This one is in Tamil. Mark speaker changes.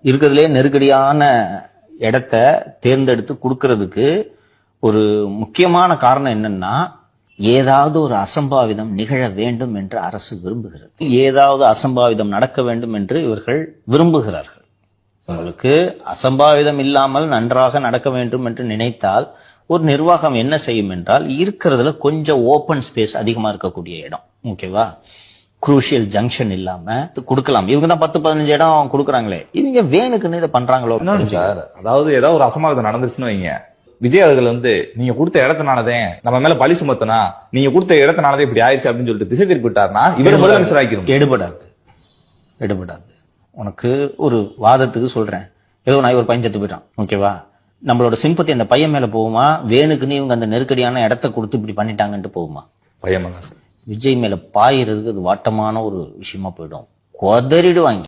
Speaker 1: இருக்கிறதுலே நெருக்கடியான இடத்த தேர்ந்தெடுத்து கொடுக்கறதுக்கு ஒரு முக்கியமான காரணம் என்னன்னா, ஏதாவது ஒரு அசம்பாவிதம் நிகழ வேண்டும் என்று அரசு விரும்புகிறது. ஏதாவது அசம்பாவிதம் நடக்க வேண்டும் என்று இவர்கள் விரும்புகிறார்கள். உங்களுக்கு அசம்பாவிதம் இல்லாமல் நன்றாக நடக்க வேண்டும் என்று நினைத்தால் ஒரு நிர்வாகம் என்ன செய்யும் என்றால், இருக்கிறதுல கொஞ்சம் ஓபன் ஸ்பேஸ் அதிகமா இருக்கக்கூடிய இடம், ஓகேவா, குரூஷியல் ஜங்ஷன் இல்லாம கொடுக்கலாம். இவங்க தான் 10-15 இடம் கொடுக்குறாங்களே, இவங்க வேணுக்குன்னு இதை பண்றாங்களோ
Speaker 2: சார்? அதாவது ஏதாவது ஒரு அசம்பாவிதம் நடந்துருச்சுன்னு வைங்க, விஜய் அவர்கள் நீங்க கொடுத்த இடத்தினாலதே நம்ம மேல பழி சுமத்தினா, நீங்க கொடுத்த இடத்தினாலதே இப்படி ஆயிடுச்சு அப்படின்னு சொல்லிட்டு திசை திருப்பிட்டாருன்னா இவர் முதலமைச்சர் ஆக்கிடும்.
Speaker 1: எடுபடாது. உனக்கு ஒரு வாதத்துக்கு சொல்றேன், ஏதோ நான் ஒரு பையன் செத்து போயிட்டான், ஓகேவா, நம்மளோட சிம்பத்தி அந்த பையன் மேல போகுமா, வேணுக்குன்னு இவங்க அந்த நெருக்கடியான இடத்த கொடுத்து இப்படி பண்ணிட்டாங்கன்ட்டு போகுமா?
Speaker 2: பையன்
Speaker 1: விஜய் மேல பாயிறதுக்கு அது வாட்டமான ஒரு விஷயமா போயிடும், கொதறிடுவாங்க.